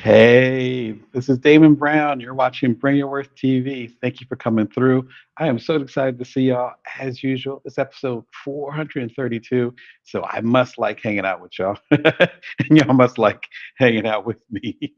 Hey, this is Damon Brown. You're watching Bring Your Worth TV. Thank you for coming through. I am so excited to see y'all as usual. It's episode 432. So I must like hanging out with y'all. And y'all must like hanging out with me.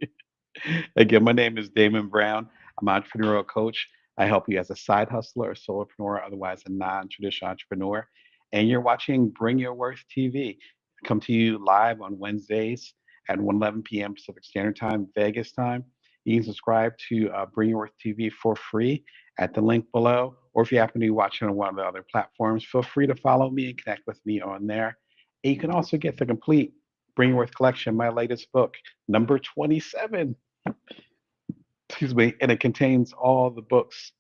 Again, my name is Damon Brown. I'm an entrepreneurial coach. I help you as a side hustler, a solopreneur, otherwise a non-traditional entrepreneur. And you're watching Bring Your Worth TV. Come to you live on Wednesdays at 1:11 p.m. Pacific Standard Time, Vegas time. You can subscribe to Bring Your Worth TV for free at the link below. Or if you happen to be watching on one of the other platforms, feel free to follow me and connect with me on there. And you can also get the complete Bring Your Worth collection, my latest book, number 27, excuse me, and it contains all the books,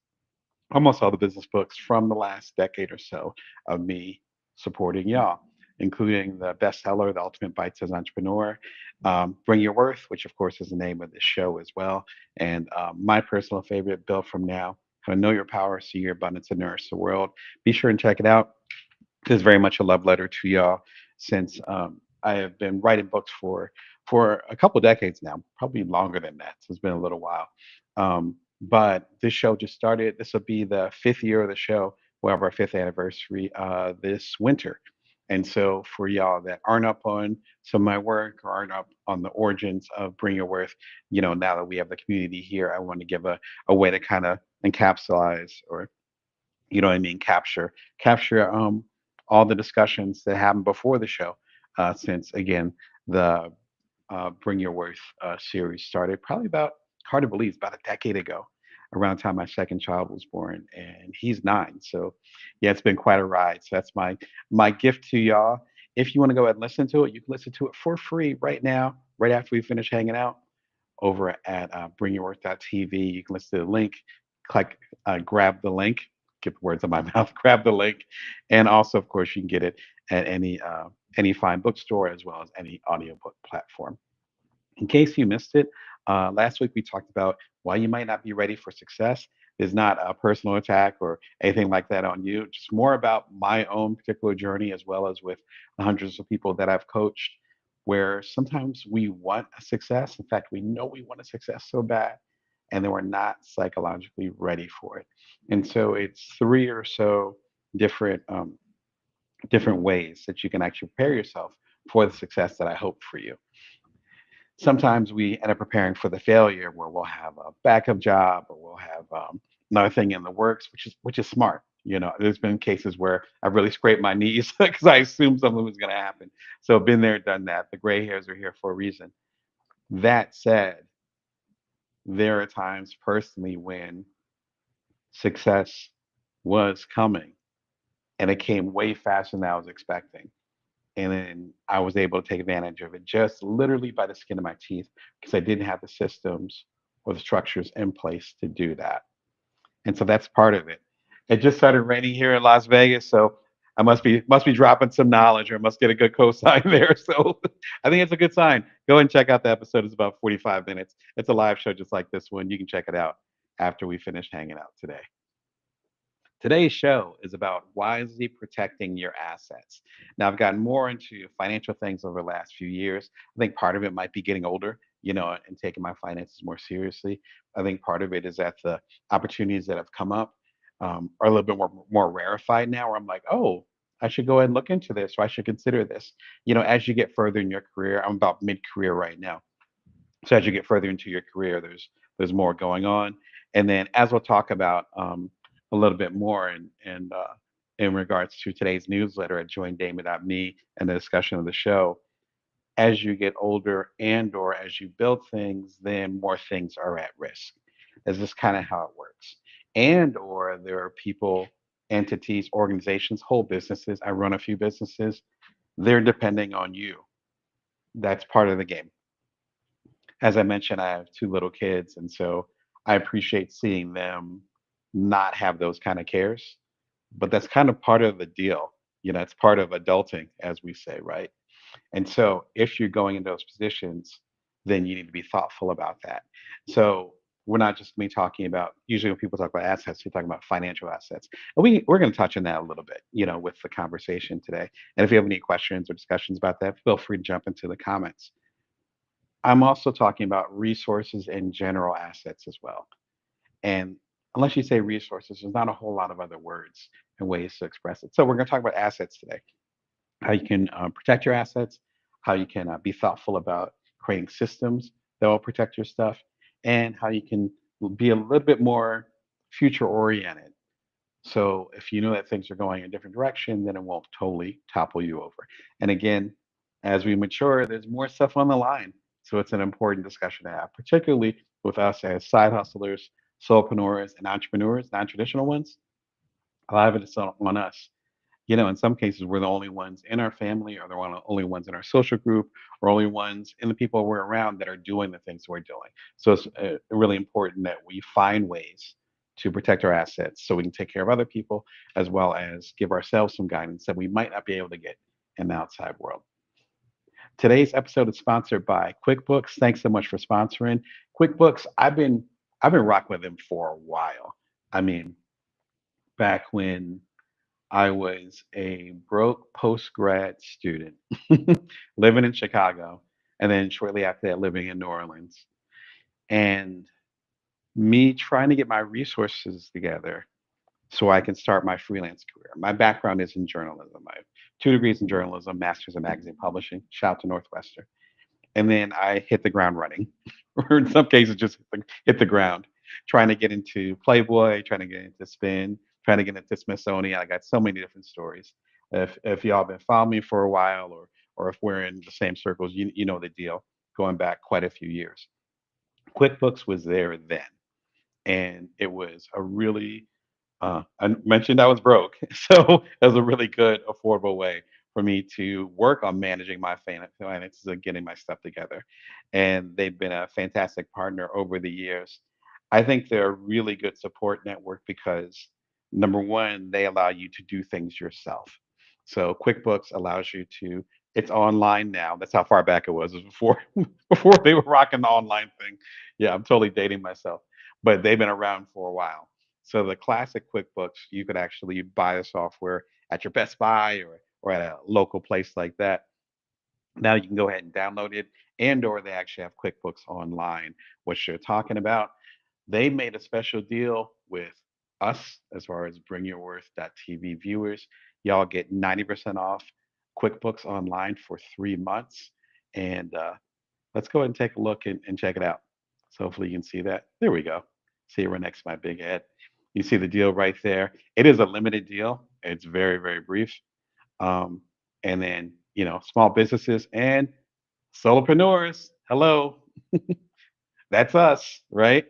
almost all the business books from the last decade or so of me supporting y'all, including the bestseller, The Ultimate Bites as an Entrepreneur, Bring Your Worth, which of course is the name of this show as well, and my personal favorite, Build From Now, How to Know Your Power, See Your Abundance, and Nourish the World. Be sure and check it out. It's very much a love letter to y'all since I have been writing books for a couple decades now, probably longer than that. So it's been a little while. But this show just started. This will be the fifth year of the show. We'll have our fifth anniversary this winter. And so for y'all that aren't up on some of my work or aren't up on the origins of Bring Your Worth, now that we have the community here, I want to give a way to kind of encapsulize or what I mean, capture all the discussions that happened before the show, since again the Bring Your Worth series started probably about, hard to believe, about a decade ago, around the time my second child was born, and he's 9. So yeah, it's been quite a ride. So that's my gift to y'all. If you want to go ahead and listen to it, you can listen to it for free right now, right after we finish hanging out over at bringyourworth.tv. You can listen to the link, click, grab the link, get the words in my mouth, grab the link. And also, of course, you can get it at any fine bookstore as well as any audiobook platform. In case you missed it, last week we talked about why you might not be ready for success. It's not a personal attack or anything like that on you, just more about my own particular journey as well as with the hundreds of people that I've coached, where sometimes we want a success. In fact, we know we want a success so bad, and then we're not psychologically ready for it. And so it's three or so different different ways that you can actually prepare yourself for the success that I hope for you. Sometimes we end up preparing for the failure where we'll have a backup job or we'll have another thing in the works, which is smart. There's been cases where I've really scraped my knees because I assumed something was going to happen. So I've been there, done that. The gray hairs are here for a reason. That said, there are times personally when success was coming and it came way faster than I was expecting. And then I was able to take advantage of it just literally by the skin of my teeth because I didn't have the systems or the structures in place to do that. And so that's part of it. It just started raining here in Las Vegas, so I must be dropping some knowledge or must get a good cosign there. So I think it's a good sign. Go and check out the episode. It's about 45 minutes. It's a live show just like this one. You can check it out after we finish hanging out today. Today's show is about wisely protecting your assets. Now, I've gotten more into financial things over the last few years. I think part of it might be getting older, and taking my finances more seriously. I think part of it is that the opportunities that have come up are a little bit more rarefied now, where I'm like, oh, I should go ahead and look into this, or I should consider this. As you get further in your career, I'm about mid-career right now. So as you get further into your career, there's more going on, and then as we'll talk about a little bit more in regards to today's newsletter at joindamon.me and the discussion of the show, as you get older and or as you build things, then more things are at risk. That's just kind of how it works. And or there are people, entities, organizations, whole businesses. I run a few businesses. They're depending on you. That's part of the game. As I mentioned, I have two little kids, and so I appreciate seeing them not have those kind of cares. But that's kind of part of the deal. It's part of adulting, as we say, right? And so if you're going in those positions, then you need to be thoughtful about that. So we're not just me talking about, usually when people talk about assets, we're talking about financial assets. And we're going to touch on that a little bit, with the conversation today. And if you have any questions or discussions about that, feel free to jump into the comments. I'm also talking about resources and general assets as well. And unless you say resources, there's not a whole lot of other words and ways to express it. So we're going to talk about assets today, how you can protect your assets, how you can be thoughtful about creating systems that will protect your stuff, and how you can be a little bit more future oriented. So if you know that things are going a different direction, then it won't totally topple you over. And again, as we mature, there's more stuff on the line. So it's an important discussion to have, particularly with us as side hustlers, solopreneurs, and entrepreneurs, non-traditional ones. A lot of it is on us. In some cases, we're the only ones in our family, or the only ones in our social group, or only ones in the people we're around that are doing the things we're doing. So it's really important that we find ways to protect our assets so we can take care of other people, as well as give ourselves some guidance that we might not be able to get in the outside world. Today's episode is sponsored by QuickBooks. Thanks so much for sponsoring QuickBooks. I've been rocking with them for a while. I mean, back when I was a broke post grad student living in Chicago, and then shortly after that, living in New Orleans. And me trying to get my resources together so I can start my freelance career. My background is in journalism. I have 2 degrees in journalism, master's in magazine publishing. Shout out to Northwestern. And then I hit the ground running, or in some cases, just hit the ground, trying to get into Playboy, trying to get into Spin, trying to get into Smithsonian. I got so many different stories. If y'all been following me for a while, or if we're in the same circles, you know the deal. Going back quite a few years, QuickBooks was there then, and it was a really I mentioned I was broke, so it was a really good, affordable way for me to work on managing my finances and getting my stuff together. And they've been a fantastic partner over the years. I think they're a really good support network because number one, they allow you to do things yourself. So QuickBooks allows you to. It's online now. That's how far back it was. It was before before they were rocking the online thing. Yeah, I'm totally dating myself, but they've been around for a while. So the classic QuickBooks, you could actually buy the software at your Best Buy, or at a local place like that. Now you can go ahead and download it, and or they actually have QuickBooks Online, which you're talking about. They made a special deal with us as far as Bring Your Worth.tv viewers. Y'all get 90% off QuickBooks Online for 3 months. And let's go ahead and take a look and check it out. So hopefully you can see that. There we go. See it right next to my big head. You see the deal right there. It is a limited deal. It's very, very brief. Um, and then, small businesses and solopreneurs. Hello, that's us, right?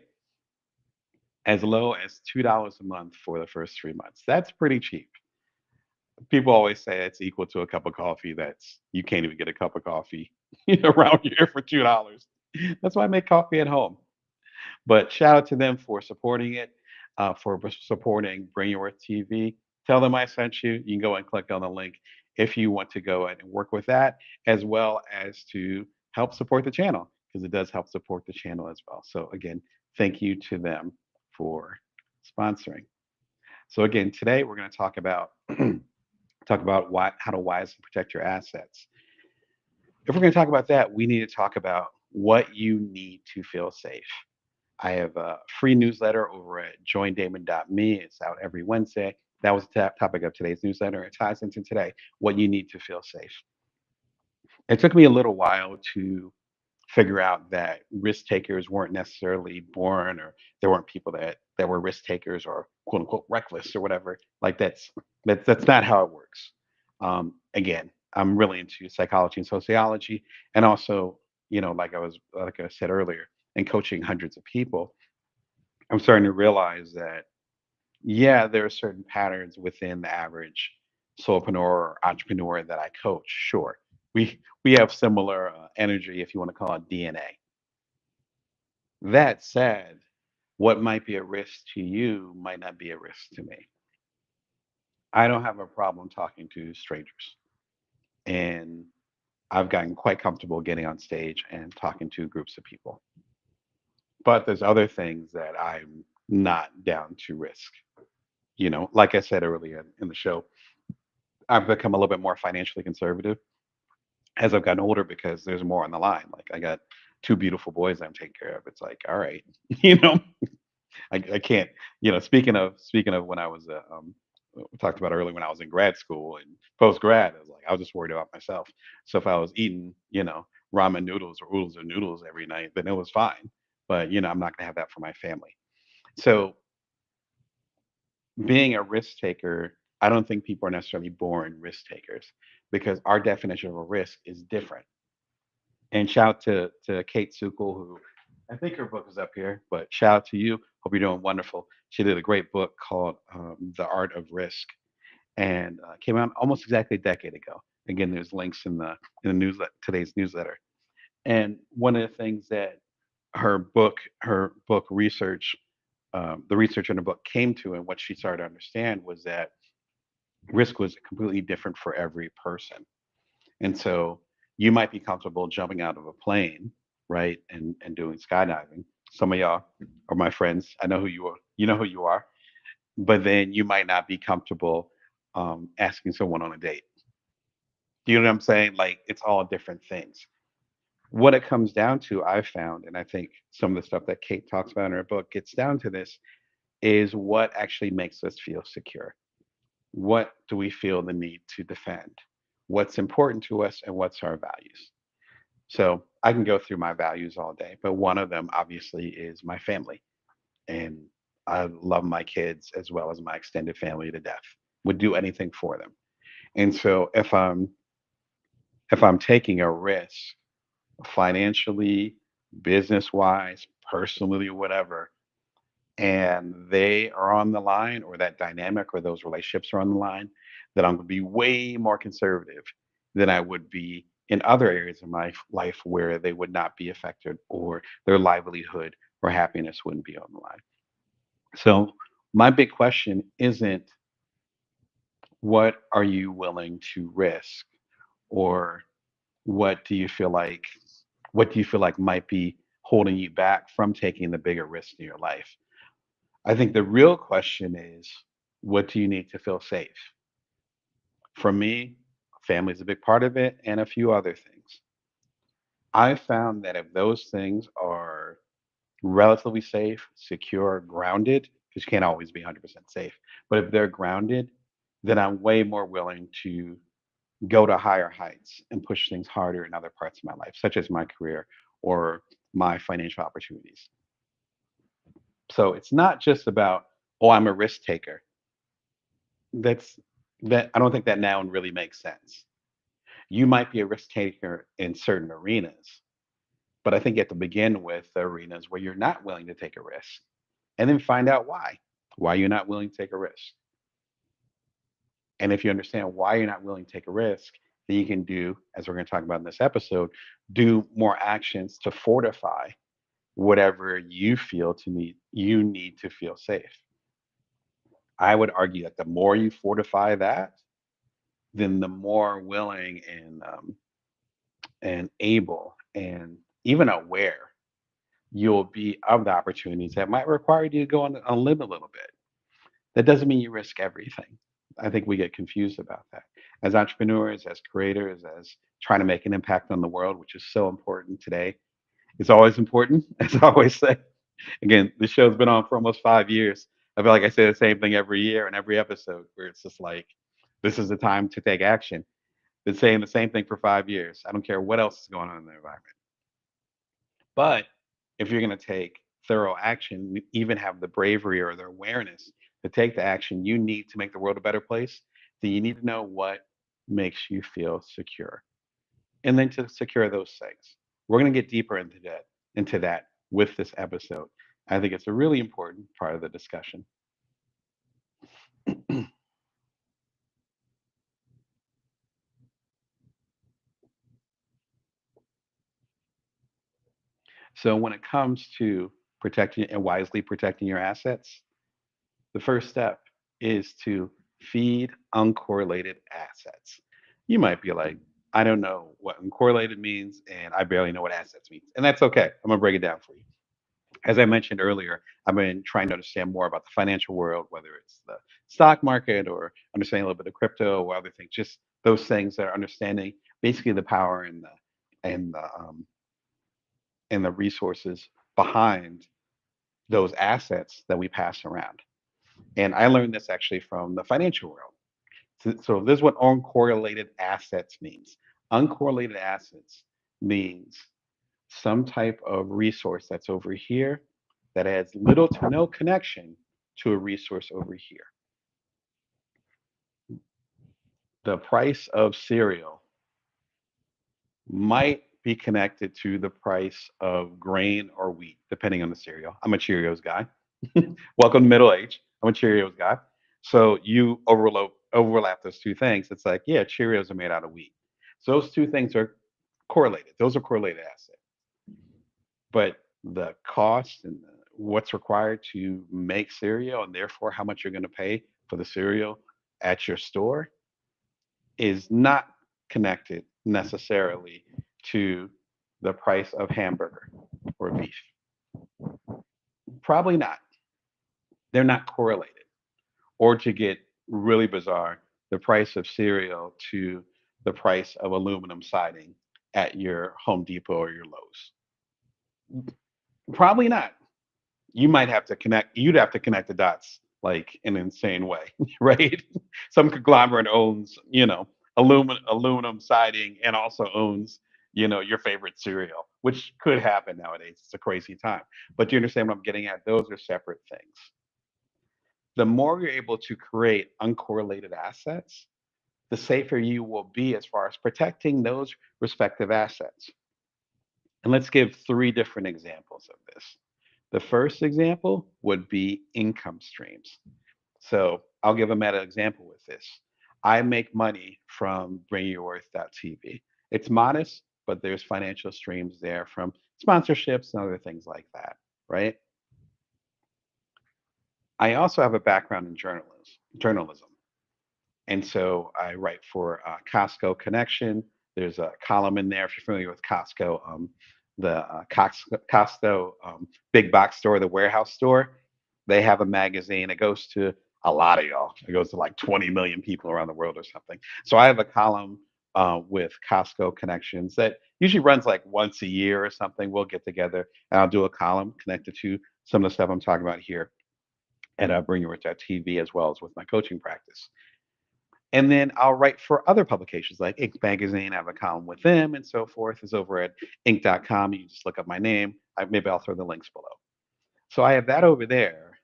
As low as $2 a month for the first 3 months. That's pretty cheap. People always say it's equal to a cup of coffee. That's You can't even get a cup of coffee around here for $2. That's why I make coffee at home. But shout out to them for supporting it, for supporting Bring Your Worth TV. Tell them I sent you. You can go and click on the link if you want to go and work with that, as well as to help support the channel, because it does help support the channel as well. So again, thank you to them for sponsoring. So again, today we're going to talk about how to wisely protect your assets. If we're going to talk about that, we need to talk about what you need to feel safe. I have a free newsletter over at joindamon.me. It's out every Wednesday. That was the topic of today's newsletter. It ties into today, what you need to feel safe. It took me a little while to figure out that risk takers weren't necessarily born, or there weren't people that were risk takers or quote unquote reckless or whatever. Like that's not how it works. Again, I'm really into psychology and sociology, and also, like I said earlier, and coaching hundreds of people. I'm starting to realize that, yeah, there are certain patterns within the average solopreneur or entrepreneur that I coach. Sure, we have similar energy, if you want to call it DNA. That said, what might be a risk to you might not be a risk to me. I don't have a problem talking to strangers, and I've gotten quite comfortable getting on stage and talking to groups of people. But there's other things that I'm not down to risk. Like I said earlier in the show, I've become a little bit more financially conservative as I've gotten older because there's more on the line. Like I got two beautiful boys I'm taking care of. It's like, all right, you know, I can't, speaking of when I was we talked about earlier when I was in grad school and post grad, I was just worried about myself. So if I was eating, ramen noodles or oodles of noodles every night, then it was fine. But I'm not gonna have that for my family. So being a risk taker, I don't think people are necessarily born risk takers because our definition of a risk is different. And shout out to Kate Sukul, who I think her book is up here, but shout out to you. Hope you're doing wonderful. She did a great book called The Art of Risk, and came out almost exactly a decade ago. Again, there's links in the newsletter, today's newsletter. And one of the things that her book research, the research in the book came to, and what she started to understand was that risk was completely different for every person. And so you might be comfortable jumping out of a plane, right, and doing skydiving. Some of y'all are my friends. I know who you are. You know who you are. But then you might not be comfortable asking someone on a date. You know what I'm saying? Like it's all different things. What it comes down to, I've found, and I think some of the stuff that Kate talks about in her book gets down to this, is what actually makes us feel secure. What do we feel the need to defend? What's important to us and what's our values? So I can go through my values all day, but one of them obviously is my family. And I love my kids as well as my extended family to death. Would do anything for them. And so if I'm taking a risk financially, business wise, personally, whatever, and they are on the line or that dynamic or those relationships are on the line, then I'm going to be way more conservative than I would be in other areas of my life where they would not be affected or their livelihood or happiness wouldn't be on the line. So my big question isn't what are you willing to risk or what do you feel like what do you feel like might be holding you back from taking the bigger risks in your life? I think the real question is, what do you need to feel safe? For me, family is a big part of it and a few other things. I found that if those things are relatively safe, secure, grounded, because you can't always be 100% safe, but if they're grounded, then I'm way more willing to go to higher heights and push things harder in other parts of my life, such as my career or my financial opportunities. So it's not just about, oh, I'm a risk taker. That's that I don't think that noun really makes sense. You might be a risk taker in certain arenas, but I think you have to begin with the arenas where you're not willing to take a risk and then find out why you're not willing to take a risk. And if you understand why you're not willing to take a risk, then you can do, as we're going to talk about in this episode, do more actions to fortify whatever you need to feel safe. I would argue that the more you fortify that, then the more willing and able and even aware you'll be of the opportunities that might require you to go on a limb a little bit. That doesn't mean you risk everything. I think we get confused about that. As entrepreneurs, as creators, as trying to make an impact on the world, which is so important today. It's always important, as I always say. Again, the show's been on for almost 5 years. I feel like I say the same thing every year and every episode where it's just like, this is the time to take action. Been saying the same thing for 5 years. I don't care what else is going on in the environment. But if you're going to take thorough action, even have the bravery or the awareness to take the action you need to make the world a better place, then you need to know what makes you feel secure. And then to secure those things. We're going to get deeper into that with this episode. I think it's a really important part of the discussion. So when it comes to protecting and wisely protecting your assets, the first step is to feed uncorrelated assets. You might be like, I don't know what uncorrelated means, and I barely know what assets means. And that's okay. I'm going to break it down for you. As I mentioned earlier, I've been trying to understand more about the financial world, whether it's the stock market or understanding a little bit of crypto or other things, just those things that are understanding basically the power and the and the resources behind those assets that we pass around. And I learned this actually from the financial world. So this is what uncorrelated assets means. Uncorrelated assets means some type of resource that's over here that has little to no connection to a resource over here. The price of cereal might be connected to the price of grain or wheat, depending on the cereal. I'm a Cheerios guy. Welcome to middle age. I'm a Cheerios guy. So you overlap those two things. It's like, yeah, Cheerios are made out of wheat. So those two things are correlated. Those are correlated assets. But the cost and what's required to make cereal, and therefore how much you're going to pay for the cereal at your store, is not connected necessarily to the price of hamburger or beef. Probably not. They're not correlated. Or to get really bizarre, the price of cereal to the price of aluminum siding at your Home Depot or your Lowe's. Probably not. You'd have to connect the dots like in an insane way, right? Some conglomerate owns, aluminum siding and also owns, your favorite cereal, which could happen nowadays. It's a crazy time. But do you understand what I'm getting at? Those are separate things. The more you're able to create uncorrelated assets, the safer you will be as far as protecting those respective assets. And let's give three different examples of this. The first example would be income streams. So I'll give a meta example with this. I make money from bringyourworth.tv. It's modest, but there's financial streams there from sponsorships and other things like that, right? I also have a background in journalism. And so I write for Costco Connection. There's a column in there if you're familiar with Costco, Costco big box store, the warehouse store. They have a magazine. It goes to a lot of y'all. It goes to like 20 million people around the world or something. So I have a column with Costco Connections that usually runs like once a year or something. We'll get together and I'll do a column connected to some of the stuff I'm talking about here at Bring Your Worth TV as well as with my coaching practice. And then I'll write for other publications like Ink Magazine. I have a column with them and so forth. Is over at ink.com. You just look up my name. Maybe I'll throw the links below. So I have that over there.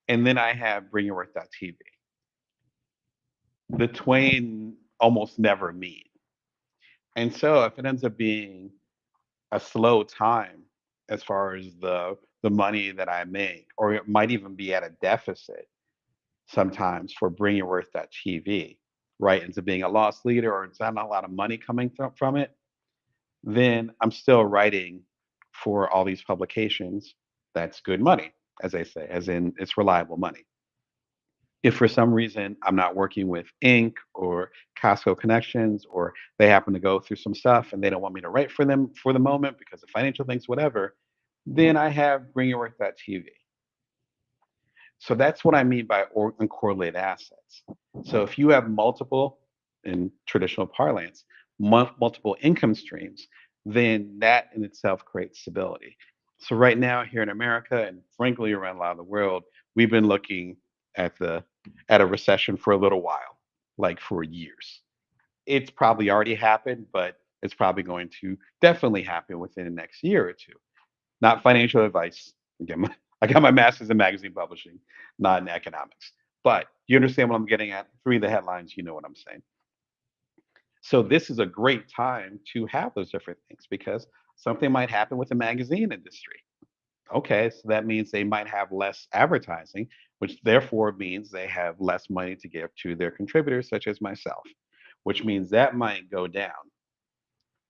And then I have bringyourworth.tv. The twain almost never meet. And so if it ends up being a slow time as far as the money that I make, or it might even be at a deficit sometimes for bringyourworth.tv, right? Into being a loss leader or it's not a lot of money coming from it, then I'm still writing for all these publications. That's good money, as they say, as in it's reliable money. If for some reason I'm not working with Inc. or Costco Connections, or they happen to go through some stuff and they don't want me to write for them for the moment because of financial things, whatever, then I have bringyourworth.tv. So that's what I mean by uncorrelated assets. So if you have multiple, in traditional parlance, multiple income streams, then that in itself creates stability. So right now here in America and frankly around a lot of the world, we've been looking at the at a recession for a little while, like for years. It's probably already happened, but it's probably going to definitely happen within the next year or two. Not financial advice. Again, I got my master's in magazine publishing, not in economics. But you understand what I'm getting at? Three of the headlines, you know what I'm saying. So this is a great time to have those different things because something might happen with the magazine industry. Okay, so that means they might have less advertising, which therefore means they have less money to give to their contributors, such as myself, which means that might go down.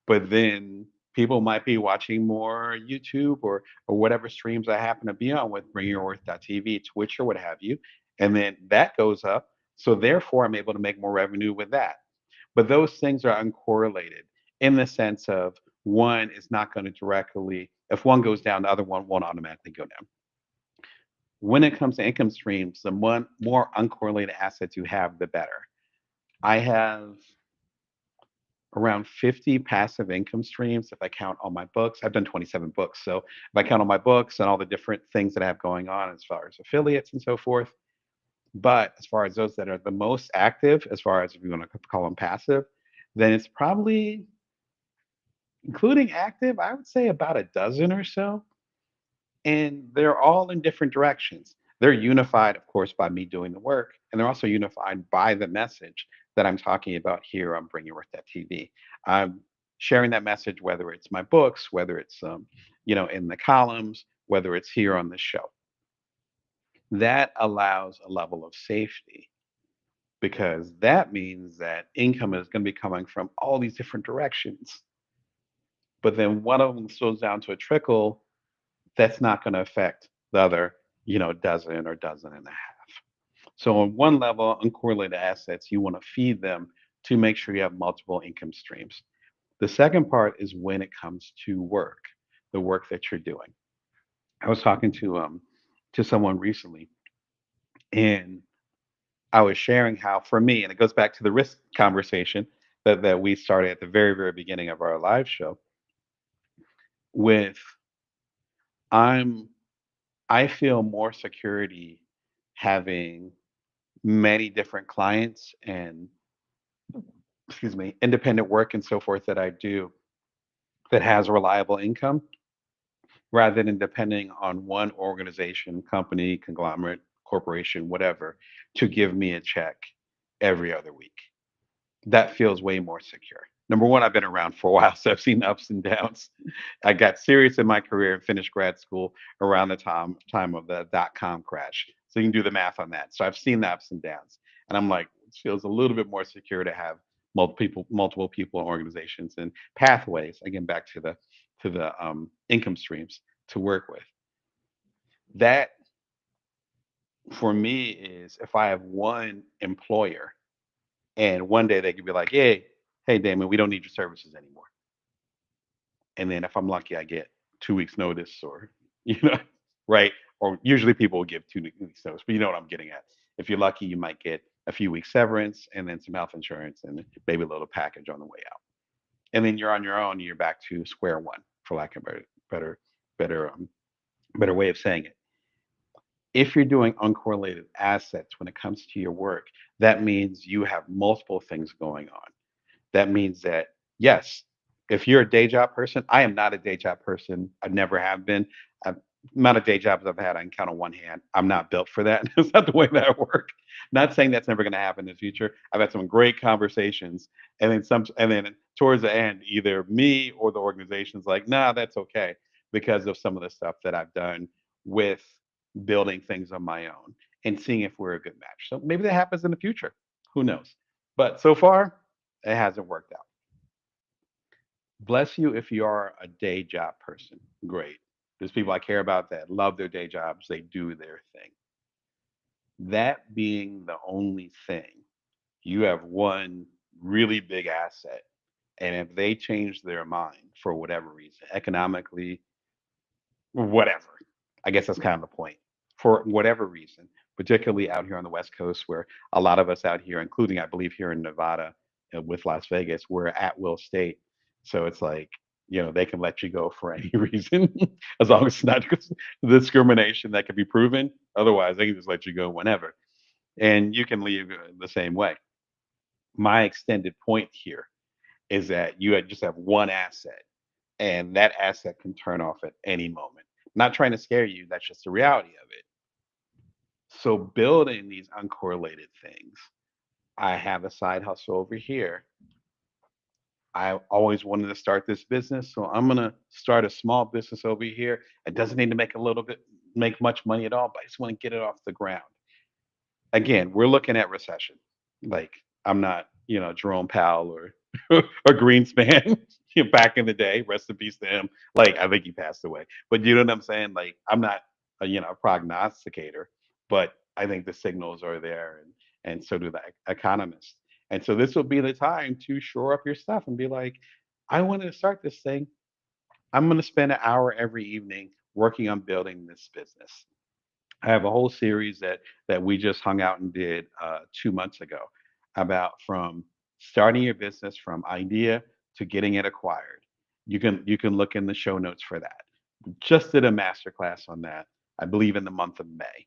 But then people might be watching more YouTube or whatever streams I happen to be on with bringyourworth.tv, Twitch, or what have you, and then that goes up. So therefore, I'm able to make more revenue with that. But those things are uncorrelated in the sense of one is not going to directly, if one goes down, the other one won't automatically go down. When it comes to income streams, the more uncorrelated assets you have, the better. I have around 50 passive income streams if I count all my books. I've done 27 books. So if I count all my books and all the different things that I have going on as far as affiliates and so forth. But as far as those that are the most active, as far as if you want to call them passive, then it's probably, including active, I would say about a dozen or so. And they're all in different directions. They're unified, of course, by me doing the work, and they're also unified by the message that I'm talking about here on Bring Your Worth TV. I'm sharing that message, whether it's my books, whether it's in the columns, whether it's here on the show. That allows a level of safety because that means that income is going to be coming from all these different directions. But then one of them slows down to a trickle that's not going to affect the other, dozen or dozen and a half. So on one level, uncorrelated assets, you want to feed them to make sure you have multiple income streams. The second part is when it comes to work, the work that you're doing. I was talking to someone recently, and I was sharing how for me, and it goes back to the risk conversation that we started at the very, very beginning of our live show with I'm I feel more security having many different clients and, excuse me, independent work and so forth that I do that has reliable income rather than depending on one organization, company, conglomerate, corporation, whatever, to give me a check every other week. That feels way more secure. Number one, I've been around for a while, so I've seen ups and downs. I got serious in my career and finished grad school around the time of the dot-com crash. So you can do the math on that. So I've seen the ups and downs, and I'm like, it feels a little bit more secure to have multiple people and organizations and pathways. Again, back to the income streams to work with. That for me is if I have one employer and one day they could be like, hey, Damon, we don't need your services anymore. And then if I'm lucky, I get 2 weeks notice or, you know, right? Or usually people will give 2 weeks notice, but you know what I'm getting at. If you're lucky, you might get a few weeks severance and then some health insurance and maybe a little package on the way out. And then you're on your own. You're back to square one, for lack of a better, better, better way of saying it. If you're doing uncorrelated assets when it comes to your work, that means you have multiple things going on. That means that, yes, if you're a day job person, I am not a day job person. I never have been. I've, amount of day jobs I've had, I can count on one hand. I'm not built for that. It's not the way that I work. Not saying that's never going to happen in the future. I've had some great conversations, and then towards the end, either me or the organization's like, nah, that's okay, because of some of the stuff that I've done with building things on my own and seeing if we're a good match. So maybe that happens in the future. Who knows? But so far, it hasn't worked out. Bless you if you are a day job person. Great. There's people I care about that love their day jobs, they do their thing. That being the only thing, you have one really big asset. And if they change their mind for whatever reason, economically, whatever. I guess that's kind of the point. For whatever reason, particularly out here on the West Coast, where a lot of us out here, including I believe here in Nevada with Las Vegas, we're at will state. So it's like, they can let you go for any reason as long as it's not discrimination that can be proven. Otherwise, they can just let you go whenever. And you can leave the same way. My extended point here is that just have one asset and that asset can turn off at any moment. Not trying to scare you, that's just the reality of it. So building these uncorrelated things. I have a side hustle over here. I always wanted to start this business, so I'm gonna start a small business over here. It doesn't need to make much money at all, but I just want to get it off the ground. Again, we're looking at recession. Like I'm not, Jerome Powell or or Greenspan back in the day. Rest in peace to him. Like I think he passed away, but you know what I'm saying. Like I'm not a prognosticator, but I think the signals are there, and so do the economists. And so this will be the time to shore up your stuff and be like, I want to start this thing. I'm going to spend an hour every evening working on building this business. I have a whole series that we just hung out and did 2 months ago about from starting your business from idea to getting it acquired. You can look in the show notes for that. Just did a masterclass on that, I believe in the month of May.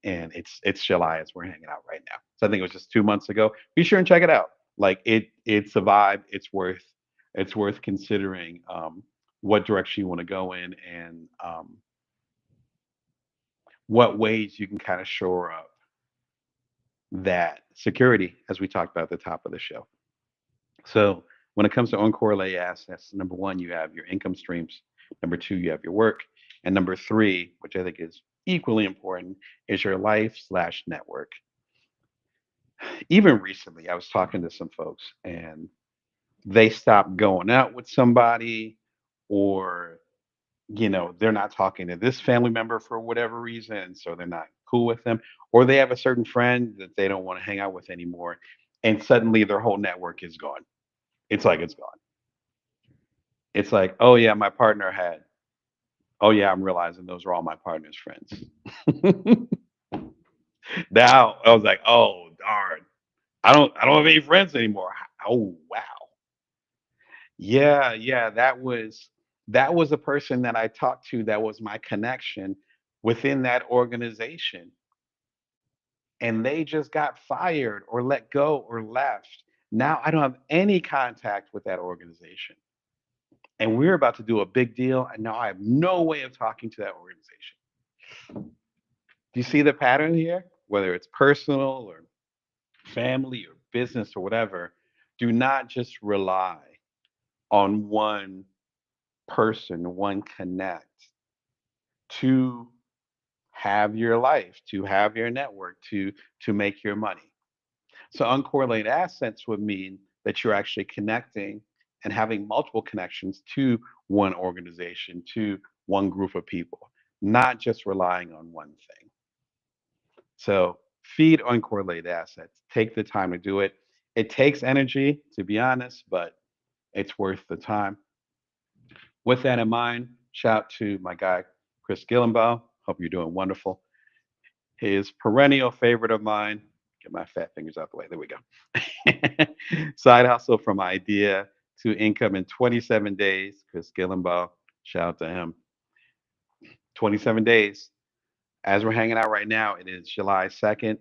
And it's July as we're hanging out right now. So I think it was just 2 months ago. Be sure and check it out. Like it's a vibe. It's worth considering what direction you want to go in and what ways you can kind of shore up that security as we talked about at the top of the show. So when it comes to uncorrelated assets, number one, you have your income streams. Number two, you have your work. And number three, which I think is equally important, is your life slash network. Even recently, I was talking to some folks and they stopped going out with somebody, or, they're not talking to this family member for whatever reason. So they're not cool with them, or they have a certain friend that they don't want to hang out with anymore. And suddenly their whole network is gone. It's like it's gone. It's like, oh yeah, my partner had. Oh yeah, I'm realizing those are all my partner's friends. Now I was like, oh darn, I don't have any friends anymore. Oh wow, yeah, yeah, that was a person that I talked to that was my connection within that organization, and they just got fired or let go or left. Now I don't have any contact with that organization, and we're about to do a big deal, and now I have no way of talking to that organization. Do you see the pattern here? Whether it's personal or family or business or whatever, do not just rely on one person, one connect to have your life, to have your network, to make your money. So uncorrelated assets would mean that you're actually connecting and having multiple connections to one organization, to one group of people, not just relying on one thing. So feed uncorrelated assets. Take the time to do it. It takes energy, to be honest, but it's worth the time. With that in mind, shout out to my guy, Chris Gillenbaugh. Hope you're doing wonderful. His perennial favorite of mine. Get my fat fingers out the way. There we go. Side hustle from idea to income in 27 days. Chris Gillenbaugh. Shout out to him. 27 days. As we're hanging out right now, it is July 2nd.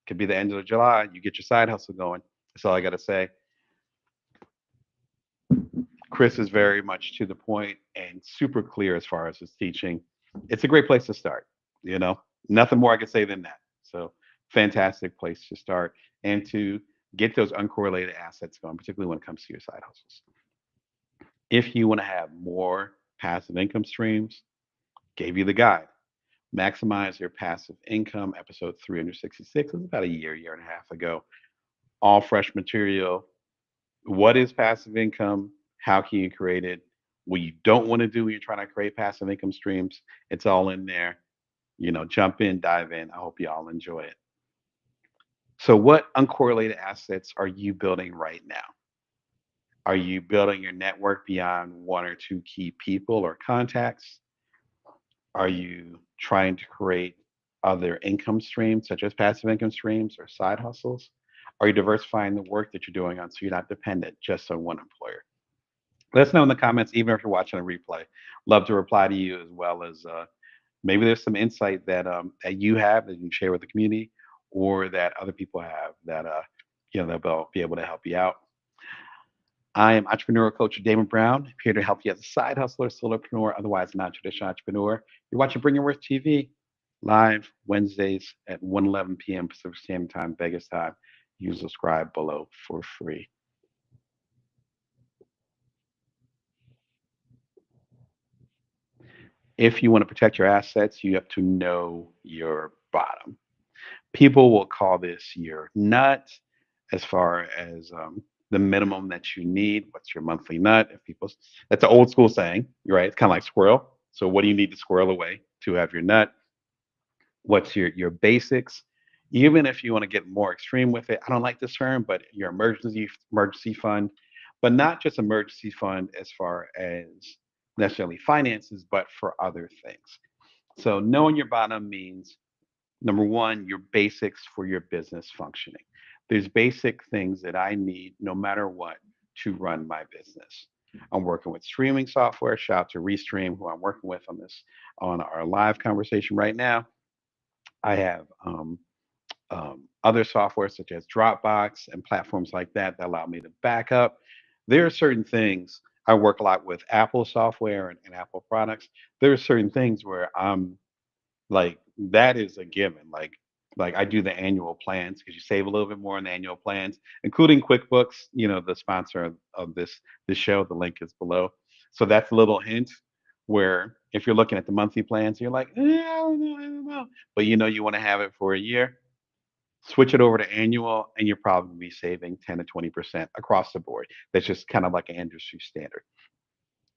Could be the end of July. You get your side hustle going. That's all I got to say. Chris is very much to the point and super clear as far as his teaching. It's a great place to start. You know, nothing more I can say than that. So, fantastic place to start and to get those uncorrelated assets going, particularly when it comes to your side hustles. If you want to have more passive income streams, gave you the guide. Maximize your passive income, episode 366. It was about a year and a half ago. All fresh material. What is passive income? How can you create it? What you don't want to do when you're trying to create passive income streams, it's all in there. Jump in, dive in. I hope you all enjoy it. So, what uncorrelated assets are you building right now? Are you building your network beyond one or two key people or contacts? Are you trying to create other income streams, such as passive income streams or side hustles? Are you diversifying the work that you're doing on so you're not dependent just on one employer? Let us know in the comments, even if you're watching a replay. Love to reply to you, as well as maybe there's some insight that you have that you can share with the community, or that other people have that they'll be able to help you out. I am entrepreneurial coach Damon Brown, here to help you as a side hustler, solopreneur, otherwise non-traditional entrepreneur. You're watching Bring Your Worth TV live Wednesdays at 1:11 p.m. Pacific Standard Time, Vegas time. You subscribe below for free. If you want to protect your assets, you have to know your bottom. People will call this your nut, as far as the minimum that you need. What's your monthly nut? If people, that's an old school saying, right? It's kind of like squirrel. So what do you need to squirrel away to have your nut? What's your basics? Even if you want to get more extreme with it, I don't like this term, but your emergency fund, but not just emergency fund as far as necessarily finances, but for other things. So knowing your bottom means number one, your basics for your business functioning. There's basic things that I need no matter what to run my business. I'm working with streaming software. Shout out to Restream, who I'm working with on our live conversation right now. I have other software such as Dropbox and platforms like that allow me to back up. There are certain things I work a lot with Apple software and Apple products. There are certain things where I'm like that is a given. Like I do the annual plans because you save a little bit more on the annual plans, including QuickBooks. You know, the sponsor of this show. The link is below. So that's a little hint where if you're looking at the monthly plans, you're like, I don't know. But you know you want to have it for a year. Switch it over to annual, and you're probably be saving 10 to 20% across the board. That's just kind of like an industry standard.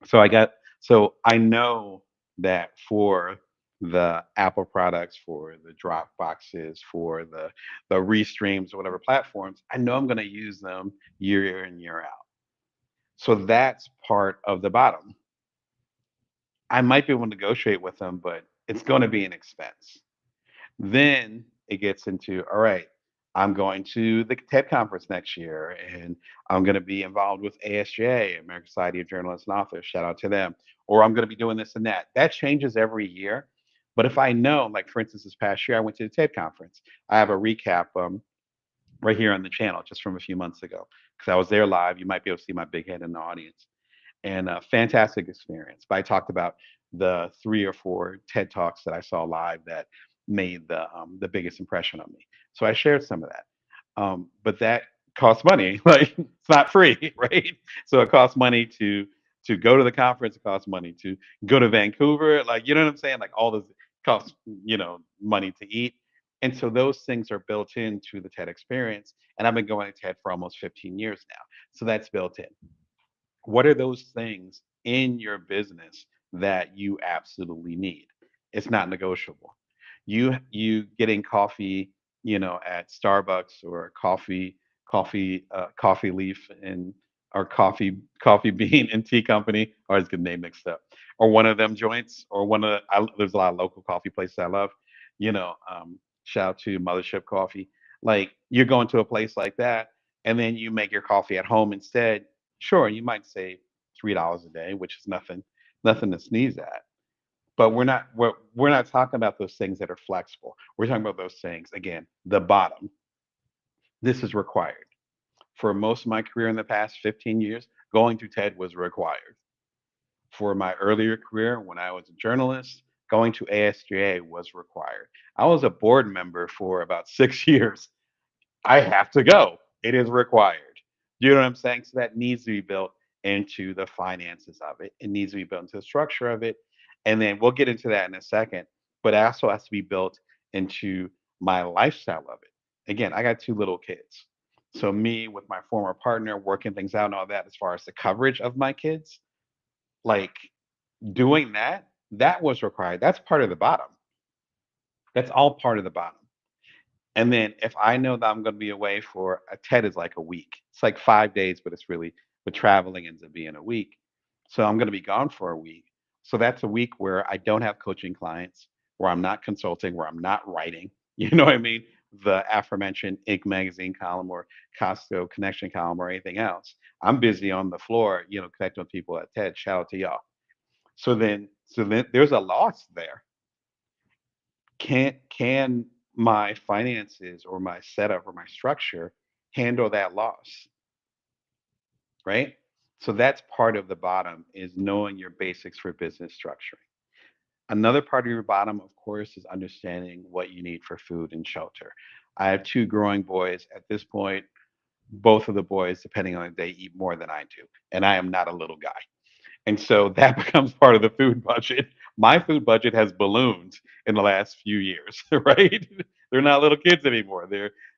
So I got so I know that for the Apple products, for the Drop boxes, for the Restreams or whatever platforms, I know I'm going to use them year in year out. So that's part of the bottom. I might be able to negotiate with them, but it's going to be an expense. Then it gets into, all right, I'm going to the TED conference next year, and I'm going to be involved with ASJ, American Society of Journalists and Authors. Shout out to them. Or I'm going to be doing this and that. That changes every year. But if I know, like for instance, this past year, I went to the TED conference. I have a recap right here on the channel just from a few months ago because I was there live. You might be able to see my big head in the audience and a fantastic experience. But I talked about the 3 or 4 TED talks that I saw live that made the biggest impression on me. So I shared some of that. But that costs money. Like it's not free, right? So it costs money to go to the conference. It costs money to go to Vancouver. Like you know what I'm saying? Like all those costs, money to eat. And so those things are built into the TED experience. And I've been going to TED for almost 15 years now. So that's built in. What are those things in your business that you absolutely need? It's not negotiable. You getting coffee, at Starbucks or coffee leaf and or coffee bean and tea company. I always get the name mixed up. Or one of them joints, or there's a lot of local coffee places I love. Shout out to Mothership Coffee. Like you're going to a place like that, and then you make your coffee at home instead. Sure, you might save $3 a day, which is nothing to sneeze at. But we're not talking about those things that are flexible. We're talking about those things again. The bottom. This is required. For most of my career in the past 15 years, going to TED was required. For my earlier career, when I was a journalist, going to ASJA was required. I was a board member for about 6 years. I have to go. It is required. You know what I'm saying? So that needs to be built into the finances of it. It needs to be built into the structure of it. And then we'll get into that in a second. But it also has to be built into my lifestyle of it. Again, I got 2 little kids. So me with my former partner working things out and all that as far as the coverage of my kids, like doing that, that was required. That's part of the bottom. That's all part of the bottom. And then if I know that I'm gonna be away for a TED is like a week. It's like 5 days, but it's really but traveling ends up being a week. So I'm gonna be gone for a week. So that's a week where I don't have coaching clients, where I'm not consulting, where I'm not writing. You know what I mean? The aforementioned Inc. magazine column or Costco connection column or anything else. I'm busy on the floor, connecting with people at TED. Shout out to y'all. So then there's a loss there. Can my finances or my setup or my structure handle that loss, right? So that's part of the bottom is knowing your basics for business structuring. Another part of your bottom, of course, is understanding what you need for food and shelter. I have 2 growing boys at this point. Both of the boys, depending on the day, eat more than I do, and I am not a little guy. And so that becomes part of the food budget. My food budget has ballooned in the last few years, right? They're not little kids anymore.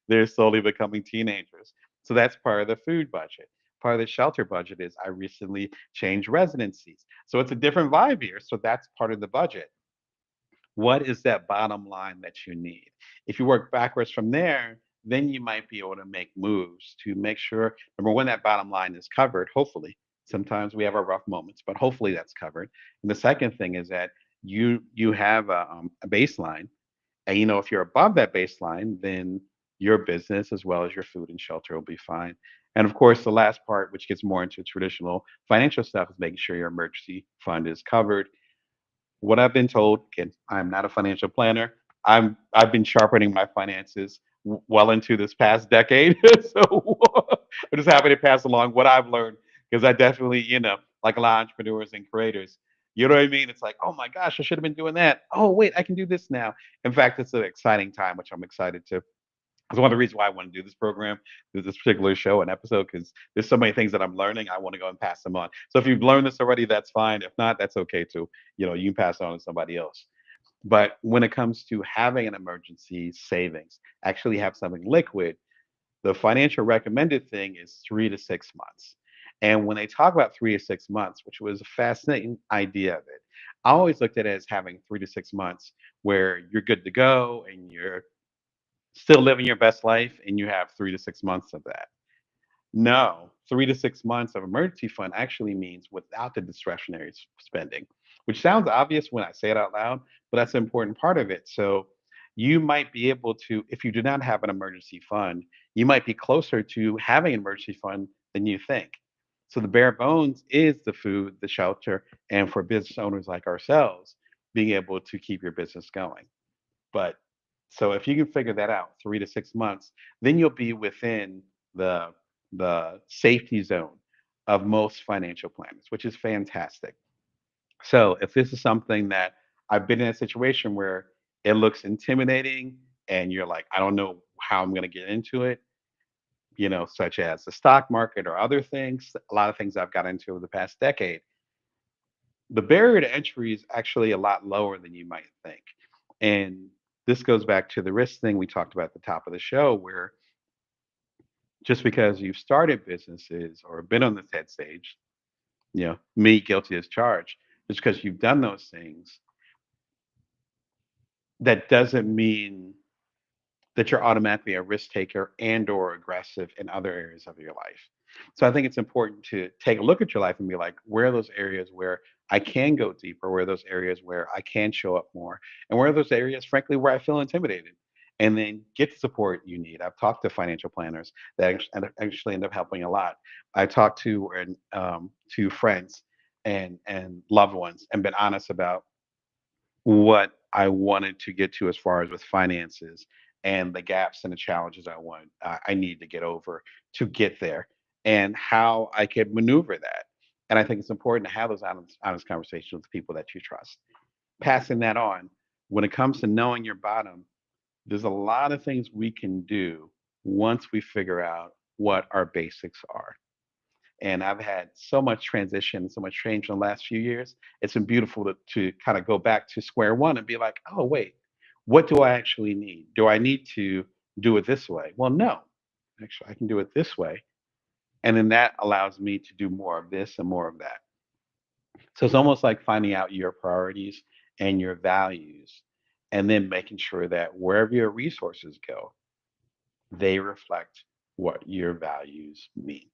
They're slowly becoming teenagers. So that's part of the food budget. Part of the shelter budget is I recently changed residencies. So it's a different vibe here. So that's part of the budget. What is that bottom line that you need? If you work backwards from there, then you might be able to make moves to make sure, number one, that bottom line is covered, hopefully. Sometimes we have our rough moments, but hopefully that's covered. And the second thing is that you have a baseline, and if you're above that baseline, then your business as well as your food and shelter will be fine. And of course, the last part, which gets more into traditional financial stuff, is making sure your emergency fund is covered. What I've been told, again, I'm not a financial planner. I've been sharpening my finances well into this past decade. So I'm just happy to pass along what I've learned because I definitely, like a lot of entrepreneurs and creators, you know what I mean? It's like, oh my gosh, I should have been doing that. Oh, wait, I can do this now. In fact, it's an exciting time, which I'm excited to. That's one of the reasons why I want to do this program, this particular show and episode, because there's so many things that I'm learning. I want to go and pass them on. So if you've learned this already, that's fine. If not, that's okay too. You can pass it on to somebody else. But when it comes to having an emergency savings, actually have something liquid, the financial recommended thing is 3 to 6 months. And when they talk about 3 to 6 months, which was a fascinating idea of it, I always looked at it as having 3 to 6 months where you're good to go and you're still living your best life and you have 3 to 6 months of that. No, 3 to 6 months of emergency fund actually means without the discretionary spending, which sounds obvious when I say it out loud, but that's an important part of it. So you might be able to, if you do not have an emergency fund, you might be closer to having an emergency fund than you think. So the bare bones is the food, the shelter, and for business owners like ourselves, being able to keep your business going. But so if you can figure that out, 3 to 6 months, then you'll be within the the safety zone of most financial planners, which is fantastic. So if this is something that I've been in a situation where it looks intimidating and you're like, I don't know how I'm going to get into it, such as the stock market or other things, a lot of things I've got into over the past decade, the barrier to entry is actually a lot lower than you might think. And this goes back to the risk thing we talked about at the top of the show, where just because you've started businesses or been on the TED stage, me guilty as charged, just because you've done those things, that doesn't mean that you're automatically a risk taker and or aggressive in other areas of your life. So I think it's important to take a look at your life and be like, where are those areas where I can go deeper? Where are those areas where I can show up more? And where are those areas, frankly, where I feel intimidated? And then get the support you need. I've talked to financial planners that actually end up helping a lot. I talked to friends and loved ones and been honest about what I wanted to get to as far as with finances and the gaps and the challenges I need to get over to get there and how I could maneuver that. And I think it's important to have those honest conversations with people that you trust. Passing that on, when it comes to knowing your bottom, there's a lot of things we can do once we figure out what our basics are. And I've had so much transition, so much change in the last few years. It's been beautiful to kind of go back to square one and be like, oh, wait, what do I actually need? Do I need to do it this way? Well, no, actually, I can do it this way. And then that allows me to do more of this and more of that. So it's almost like finding out your priorities and your values, and then making sure that wherever your resources go, they reflect what your values mean.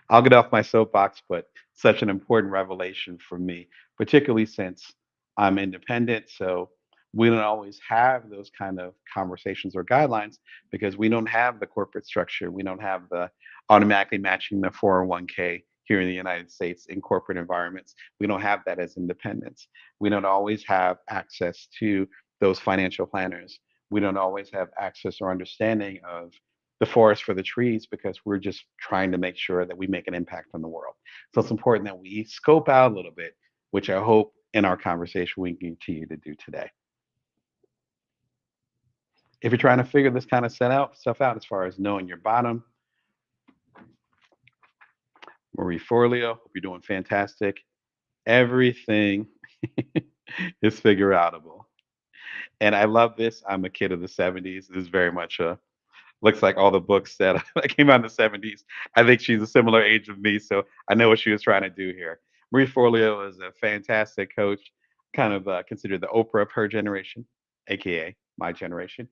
I'll get off my soapbox, but such an important revelation for me, particularly since I'm independent. So we don't always have those kind of conversations or guidelines because we don't have the corporate structure. We don't have the automatically matching the 401k here in the United States in corporate environments. We don't have that as independents. We don't always have access to those financial planners. We don't always have access or understanding of the forest for the trees because we're just trying to make sure that we make an impact on the world. So it's important that we scope out a little bit, which I hope in our conversation we can continue to do today. If you're trying to figure this kind of stuff out as far as knowing your bottom, Marie Forleo, hope you're doing fantastic. Everything is figure outable. And I love this. I'm a kid of the 70s. This is very much a looks like all the books that that came out in the 70s. I think she's a similar age of me, so I know what she was trying to do here. Marie Forleo is a fantastic coach, kind of considered the Oprah of her generation, aka my generation.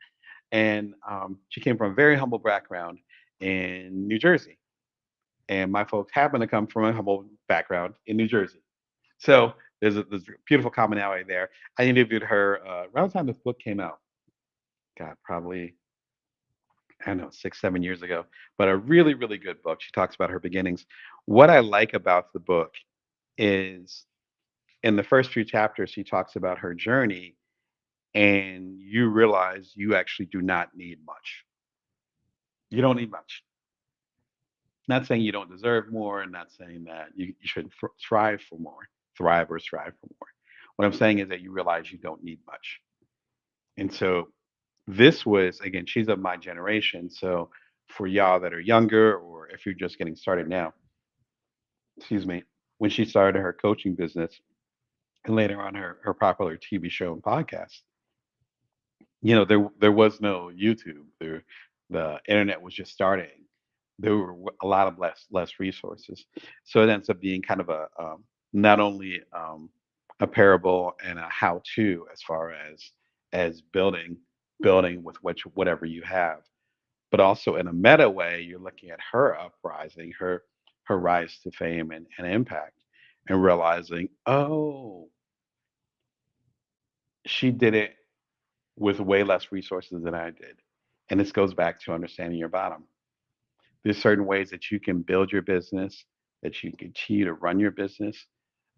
And she came from a very humble background in New Jersey. And my folks happen to come from a humble background in New Jersey. So there's a beautiful commonality there. I interviewed her around the time this book came out. God, probably I don't know, 6, 7 years ago, but a really, really good book. She talks about her beginnings. What I like about the book is in the first few chapters, she talks about her journey, and you realize you actually do not need much. You don't need much. Not saying you don't deserve more, and not saying that you should strive for more, thrive or strive for more. What I'm saying is that you realize you don't need much. And so this was, again, she's of my generation. So for y'all that are younger, or if you're just getting started now, excuse me, when she started her coaching business and later on her popular TV show and podcast, there was no YouTube. The internet was just starting. There were a lot of less resources, so it ends up being kind of a not only a parable and a how-to as far as building with whatever you have, but also in a meta way, you're looking at her uprising, her rise to fame and impact, and realizing, oh, she did it with way less resources than I did. And this goes back to understanding your bottom. There's certain ways that you can build your business, that you can continue to run your business,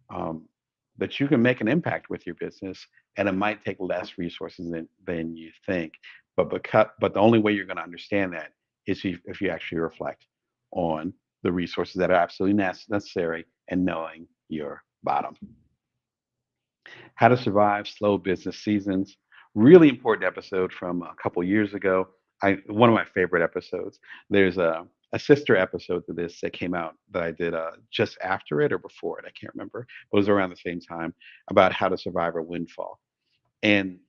um, that you can make an impact with your business, and it might take less resources than you think. But the only way you're going to understand that is if you actually reflect on the resources that are absolutely necessary and knowing your bottom. How to Survive Slow Business Seasons. Really important episode from a couple years ago. One of my favorite episodes. There's a sister episode to this that came out that I did just after it or before it. I can't remember. But it was around the same time about how to survive a windfall. And